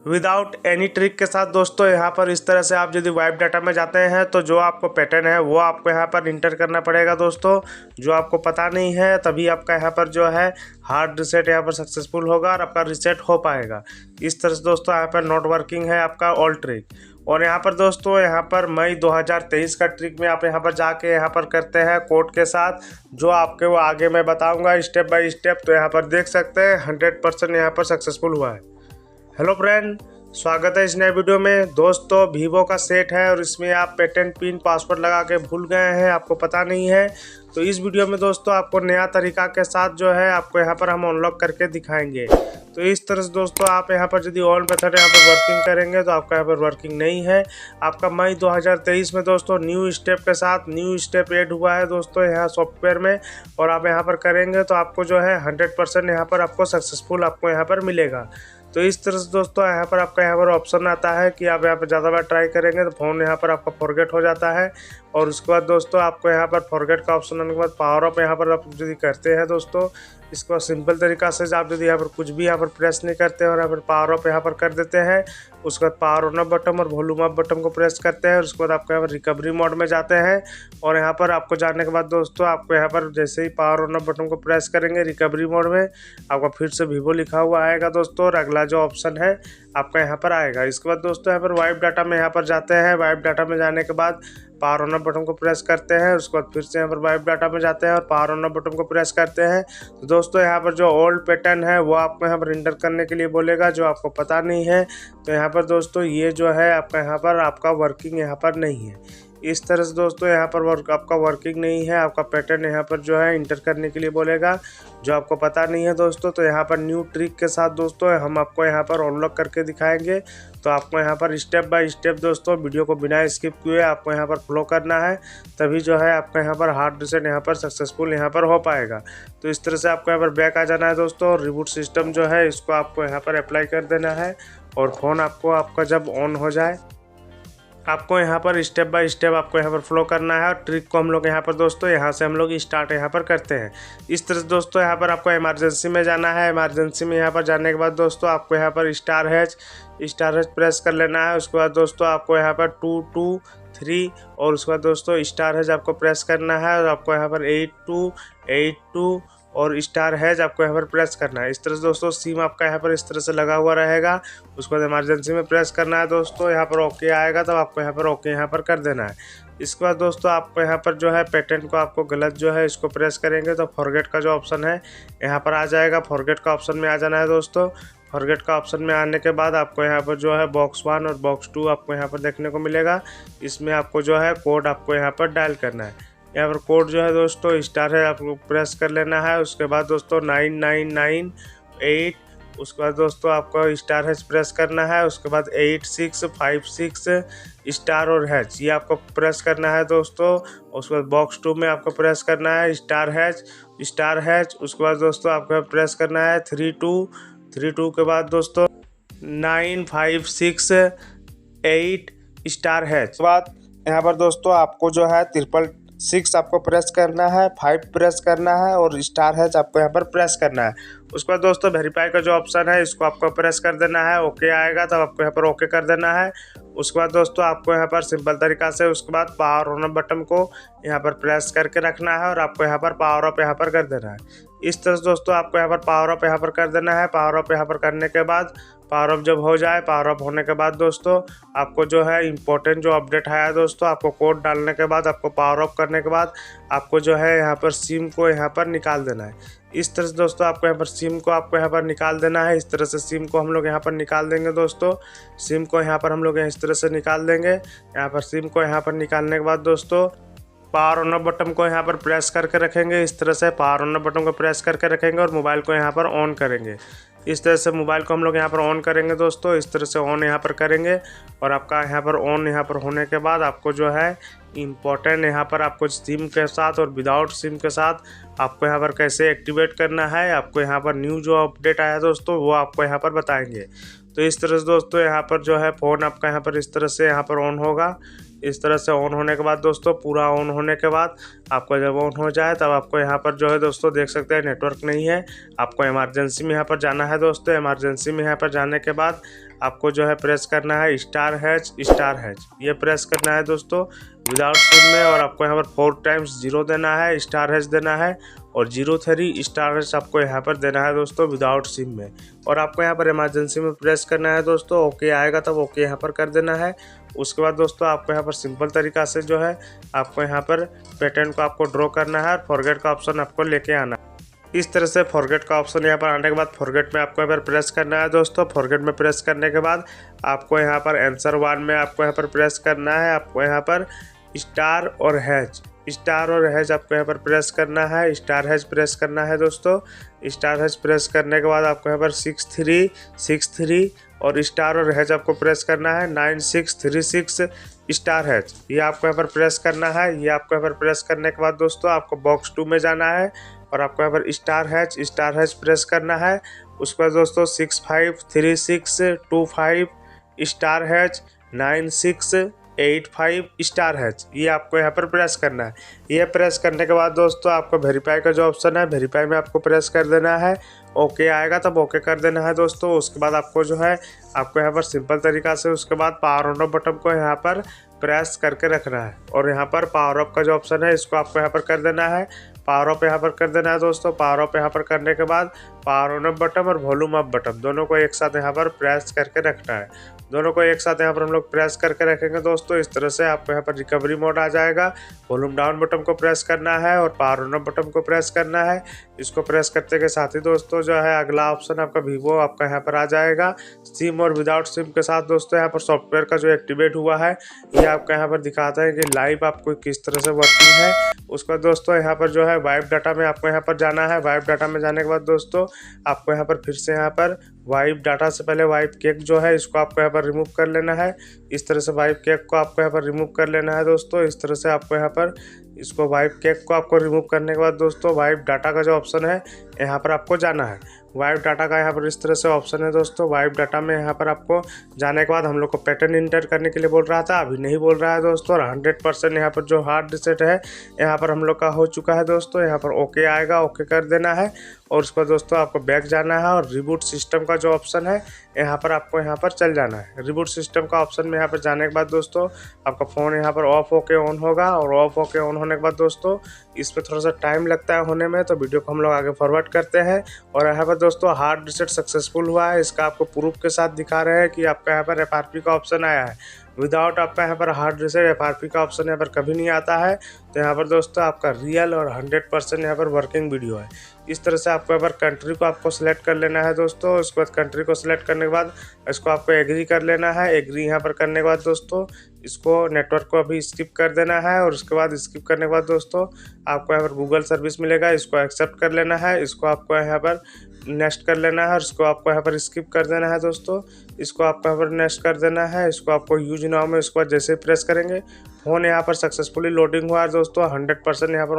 Without any trick के साथ दोस्तों यहाँ पर इस तरह से आप यदि वाइप डाटा में जाते हैं तो जो आपको पैटर्न है वो आपको यहाँ पर इंटर करना पड़ेगा दोस्तों। जो आपको पता नहीं है तभी आपका यहाँ पर जो है हार्ड रिसेट यहाँ पर सक्सेसफुल होगा और आपका रिसेट हो पाएगा। इस तरह से दोस्तों यहाँ पर नॉट वर्किंग है आपका ऑल ट्रिक। और यहाँ पर दोस्तों यहाँ पर मई 2023 का ट्रिक में आप यहाँ पर जाके यहाँ पर करते हैं कोड के साथ, जो आपके वो आगे मैं बताऊँगा स्टेप बाय स्टेप। तो यहाँ पर देख सकते हैं 100% यहाँ पर सक्सेसफुल हुआ है। हेलो फ्रेंड, स्वागत है इस नए वीडियो में। दोस्तों वीवो का सेट है और इसमें आप पैटर्न पिन पासवर्ड लगा के भूल गए हैं, आपको पता नहीं है, तो इस वीडियो में दोस्तों आपको नया तरीका के साथ जो है आपको यहाँ पर हम अनलॉक करके दिखाएंगे। तो इस तरह से दोस्तों आप यहाँ पर यदि ऑल मेथड यहाँ पर वर्किंग करेंगे तो आपका यहाँ पर वर्किंग नहीं है। आपका मई 2023 में दोस्तों न्यू स्टेप के साथ न्यू स्टेप ऐड हुआ है दोस्तों यहाँ सॉफ्टवेयर में, और आप यहाँ पर करेंगे तो आपको जो है 100% यहाँ पर आपको सक्सेसफुल आपको यहाँ पर मिलेगा। तो इस तरह से दोस्तों यहाँ पर आपका यहाँ पर ऑप्शन आता है कि आप यहाँ पर ज़्यादा बार ट्राई करेंगे तो फ़ोन यहाँ पर आपका फॉरगेट हो जाता है। और उसके बाद दोस्तों आपको यहाँ पर फॉरगेट का ऑप्शन आने के बाद पावर ऑफ यहाँ पर आप यदि करते हैं दोस्तों, इसको बाद सिंपल तरीका से आप यदि यहाँ पर कुछ भी यहाँ पर प्रेस नहीं करते हैं और यहाँ पर पावर ऑफ यहाँ पर कर देते हैं, उसके बाद पावर ऑन ऑफ बटन और वॉल्यूम ऑफ बटन को प्रेस करते हैं। उसके बाद आपको यहाँ पर रिकवरी मोड में जाते हैं और यहाँ पर आपको जाने के बाद दोस्तों आपको यहाँ पर जैसे ही पावर ऑन ऑफ बटन को प्रेस करेंगे रिकवरी मोड में, आपका फिर से वीवो लिखा हुआ आएगा दोस्तों और अगला जो ऑप्शन है आपका यहाँ पर आएगा। इसके बाद दोस्तों यहाँ पर वाइप डाटा में यहाँ पर जाते हैं। वाइप डाटा में जाने के बाद पावर ऑन ऑफ बटन को प्रेस करते हैं, उसके बाद फिर से यहाँ पर वाइप डाटा में जाते हैं और पावर ऑन ऑफ बटन को प्रेस करते हैं। तो दोस्तों यहाँ पर जो ओल्ड पैटर्न है वो आपको यहाँ पर इंटर करने के लिए बोलेगा, जो आपको पता नहीं है। तो यहाँ पर दोस्तों ये जो है आपका यहाँ पर आपका वर्किंग यहाँ पर नहीं है। इस तरह से दोस्तों यहाँ पर आपका वर्किंग नहीं है, आपका पैटर्न यहाँ पर जो है इंटर करने के लिए बोलेगा, जो आपको पता नहीं है दोस्तों। तो यहाँ पर न्यू ट्रिक के साथ दोस्तों हम आपको यहाँ पर अनलॉक करके दिखाएंगे। तो आपको यहाँ पर स्टेप बाय स्टेप दोस्तों वीडियो को बिना स्किप किए आपको यहाँ पर फॉलो करना है, तभी जो है आपका यहाँ पर हार्ड रिसेट यहाँ पर सक्सेसफुल यहाँ पर हो पाएगा। तो इस तरह से आपको यहाँ पर बैक आ जाना है दोस्तों, और रिबूट सिस्टम जो है इसको आपको यहाँ पर अप्लाई कर देना है। और फ़ोन आपका जब ऑन हो जाए आपको यहाँ पर स्टेप बाय स्टेप आपको यहाँ पर फॉलो करना है। और ट्रिक को हम लोग यहाँ पर दोस्तों यहाँ से हम लोग स्टार्ट यहाँ पर करते हैं। इस तरह से दोस्तों यहाँ पर आपको इमरजेंसी में जाना है। इमरजेंसी में यहाँ पर जाने के बाद दोस्तों आपको यहाँ पर स्टार हैच प्रेस कर लेना है। उसके बाद दोस्तों आपको यहाँ पर 223 और उसके बाद दोस्तों स्टार हैच आपको प्रेस करना है और आपको यहाँ पर 8282 और स्टार हैज आपको यहाँ पर प्रेस करना है। इस तरह से दोस्तों सिम आपका यहाँ पर इस तरह से लगा हुआ रहेगा। उसके बाद इमरजेंसी में प्रेस करना है दोस्तों, यहाँ पर ओके आएगा तब आपको यहाँ पर ओके यहाँ पर कर देना है। इसके बाद दोस्तों आपको यहाँ पर जो है पैटर्न को आपको गलत जो है इसको प्रेस करेंगे तो फॉरगेट का जो ऑप्शन है यहाँ पर आ जाएगा। फॉरगेट का ऑप्शन में आ जाना है दोस्तों। फॉरगेट का ऑप्शन में आने के बाद आपको यहाँ पर जो है बॉक्स 1 और बॉक्स 2 आपको यहाँ पर देखने को मिलेगा। इसमें आपको जो है कोड आपको यहाँ पर डायल करना है। यहाँ पर कोड जो है दोस्तों स्टार है आपको प्रेस कर लेना है। उसके बाद दोस्तों 9998, उसके बाद दोस्तों आपको स्टार हैच प्रेस करना है। उसके बाद 8656 स्टार और हैच ये आपको प्रेस करना है दोस्तों। उसके बाद बॉक्स 2 में आपको प्रेस करना है स्टार हैच। उसके बाद दोस्तों आपको प्रेस करना है 32 के बाद दोस्तों 9568 स्टार हैच। बाद यहाँ पर दोस्तों आपको जो है 666 आपको प्रेस करना है, 5 प्रेस करना है और स्टार हैच आपको यहाँ पर प्रेस करना है। उसके बाद दोस्तों वेरीफाई का जो ऑप्शन है इसको आपको प्रेस कर देना है। ओके आएगा तब आपको यहाँ पर ओके कर देना है। उसके बाद दोस्तों आपको यहाँ पर सिंपल तरीका से उसके बाद पावर ऑन बटन को यहाँ पर प्रेस करके रखना है और आपको यहाँ पर पावर ऑफ यहाँ पर कर देना है। इस तरह से दोस्तों आपको यहाँ पर पावर ऑफ यहाँ पर कर देना है। पावर ऑफ यहाँ पर करने के बाद पावर ऑफ जब हो जाए, पावर ऑफ होने के बाद दोस्तों आपको जो है इम्पोर्टेंट जो अपडेट आया दोस्तों, आपको कोड डालने के बाद आपको पावर ऑफ करने के बाद आपको जो है यहाँ पर सिम को यहाँ पर निकाल देना है। इस तरह से दोस्तों आपको यहाँ पर सिम को आपको यहाँ पर निकाल देना है। इस तरह से सिम को हम लोग यहाँ पर निकाल देंगे दोस्तों। सिम को यहाँ पर हम लोग इस तरह से निकाल देंगे। यहाँ पर सिम को यहाँ पर निकालने के बाद दोस्तों पावर ऑन बटन को यहाँ पर प्रेस करके रखेंगे। इस तरह से पावर ऑन बटन को प्रेस करके रखेंगे और मोबाइल को यहाँ पर ऑन करेंगे। इस तरह से मोबाइल को हम लोग यहाँ पर ऑन करेंगे दोस्तों। इस तरह से ऑन यहाँ पर करेंगे और आपका यहाँ पर ऑन यहाँ पर होने के बाद आपको जो है इम्पोर्टेंट यहाँ पर आपको सिम के साथ और विदाउट सिम के साथ आपको यहाँ पर कैसे एक्टिवेट करना है, आपको यहाँ पर न्यू जो अपडेट आया दोस्तों वो आपको यहाँ पर बताएंगे। तो इस तरह से दोस्तों यहाँ पर जो है फ़ोन आपका यहाँ पर इस तरह से यहाँ पर ऑन होगा। इस तरह से ऑन होने के बाद दोस्तों पूरा ऑन होने के बाद आपको जब ऑन हो जाए तब आपको यहाँ पर जो है दोस्तों देख सकते हैं नेटवर्क नहीं है। आपको इमरजेंसी में यहाँ पर जाना है दोस्तों। इमरजेंसी में यहाँ पर जाने के बाद आपको जो है प्रेस करना है स्टार हैच ये प्रेस करना है दोस्तों विदाउट सिम में। और आपको यहाँ पर 4 टाइम्स 0 देना है, स्टार हैच देना है और 03 स्टार हैच आपको यहाँ पर देना है दोस्तों विदाउट सिम में। और आपको यहाँ पर इमरजेंसी में प्रेस करना है दोस्तों। ओके आएगा तब ओके यहाँ पर कर देना है। उसके बाद दोस्तों आपको यहाँ पर सिंपल तरीका से जो है आपको यहाँ पर पैटर्न को आपको ड्रॉ करना है और फॉरगेट का ऑप्शन आपको लेके आना है। इस तरह से फॉरगेट का ऑप्शन यहाँ पर आने के बाद फॉरगेट में आपको यहाँ पर प्रेस करना है दोस्तों। फॉरगेट में प्रेस करने के बाद आपको यहाँ पर आंसर 1 में आपको यहाँ पर प्रेस करना है। आपको यहाँ पर स्टार और हैच आपको यहाँ पर प्रेस करना है। स्टार हैच प्रेस करना है दोस्तों। स्टार हैच प्रेस करने के बाद आपको यहाँ पर 6363 और स्टार और हैच आपको प्रेस करना है 9636 स्टार हैच ये आपको यहाँ पर प्रेस करना है। ये आपको यहाँ पर प्रेस करने के बाद दोस्तों आपको बॉक्स 2 में जाना है और आपको यहाँ पर स्टार हैच प्रेस करना है। उसके बाद दोस्तों 653625 स्टार हैच 9685 स्टार हैच ये आपको यहाँ पर प्रेस करना है। ये प्रेस करने के बाद दोस्तों आपको वेरीफाई का जो ऑप्शन है वेरीफाई में आपको प्रेस कर देना है। ओके आएगा तब ओके कर देना है दोस्तों। उसके बाद आपको जो है आपको यहाँ पर सिंपल तरीका से उसके बाद पावर ऑन ऑफ बटन को यहाँ पर प्रेस करके रखना है और यहाँ पर पावर ऑफ का जो ऑप्शन है इसको आपको यहाँ पर कर देना है। पावर ऑफ यहाँ पर कर देना है दोस्तों। पावर ऑफ यहाँ पर करने के बाद पावर ऑन ऑफ बटन और वॉल्यूम अप बटन दोनों को एक साथ यहाँ पर प्रेस करके रखना है। दोनों को एक साथ यहाँ पर हम लोग प्रेस करके रखेंगे दोस्तों। इस तरह से आपको यहाँ पर रिकवरी मोड आ जाएगा। वॉल्यूम डाउन बटन को प्रेस करना है और पावर ऑन ऑफ बटन को प्रेस करना है। इसको प्रेस करते के साथ ही दोस्तों जो है अगला ऑप्शन आपका वीवो आपका यहाँ पर आ जाएगा सिम और विदाउट सिम के साथ। दोस्तों यहाँ पर सॉफ्टवेयर का जो एक्टिवेट हुआ है ये आपका यहाँ पर दिखाता है कि लाइव आपको किस तरह से वर्किंग है। उसके बाद दोस्तों यहाँ पर जो है वाइप डाटा में आपको यहाँ पर जाना है। वाइप डाटा में जाने के बाद दोस्तों आपको यहाँ पर फिर से यहाँ पर वाइप डाटा से पहले वाइप केक जो है इसको आपको यहाँ पर रिमूव कर लेना है। इस तरह से वाइप केक को आपको यहाँ पर रिमूव कर लेना है दोस्तों। इस तरह से आपको यहाँ पर इसको वाइप केक को आपको रिमूव करने के बाद दोस्तों वाइप डाटा का जो ऑप्शन है यहाँ पर आपको जाना है। वाइप डाटा का यहाँ पर इस तरह से ऑप्शन है दोस्तों। वाइप डाटा में यहाँ पर आपको जाने के बाद हम लोग को पैटर्न इंटर करने के लिए बोल रहा था, अभी नहीं बोल रहा है दोस्तों। और 100% यहाँ पर जो हार्ड रिसेट है यहाँ पर हम लोग का हो चुका है दोस्तों। यहाँ पर ओके आएगा, ओके कर देना है। और उसके बाद दोस्तों आपको बैक जाना है और रिबूट सिस्टम का जो ऑप्शन है यहाँ पर आपको यहाँ पर चल जाना है। रिबूट सिस्टम का ऑप्शन में यहाँ पर जाने के बाद दोस्तों आपका फ़ोन यहाँ पर ऑफ होके ऑन होगा और ऑफ होके ऑन होने के बाद दोस्तों इस पर थोड़ा सा टाइम लगता है होने में, तो वीडियो को हम लोग आगे फॉरवर्ड करते हैं। और यहाँ पर दोस्तों हार्ड रिसेट सक्सेसफुल हुआ है। इसका आपको प्रूफ के साथ दिखा रहे हैं कि आपका यहाँ पर FRP का ऑप्शन आया है। विदाउट आपका यहाँ पर हार्ड रिसेट FRP का ऑप्शन यहाँ पर कभी नहीं आता है। तो यहाँ पर दोस्तों आपका रियल और 100% यहाँ पर वर्किंग वीडियो है। इस तरह से आपको यहाँ पर कंट्री को आपको सिलेक्ट कर लेना है दोस्तों। उसके बाद कंट्री को सिलेक्ट करने के बाद इसको आपको एग्री कर लेना है। एग्री यहाँ पर करने के बाद दोस्तों इसको नेटवर्क को अभी स्किप कर देना है। और उसके बाद स्किप करने के बाद दोस्तों आपको यहाँ पर गूगल सर्विस मिलेगा, इसको एक्सेप्ट कर लेना है। इसको आपको यहाँ पर नेक्स्ट कर लेना है और इसको आपको यहाँ पर स्किप कर देना है दोस्तों। इसको आपको यहाँ पर नेक्स्ट कर देना है। इसको आपको यूज नाउ में इसको जैसे प्रेस करेंगे फ़ोन यहाँ पर सक्सेसफुली लोडिंग हुआ है दोस्तों। 100% यहाँ पर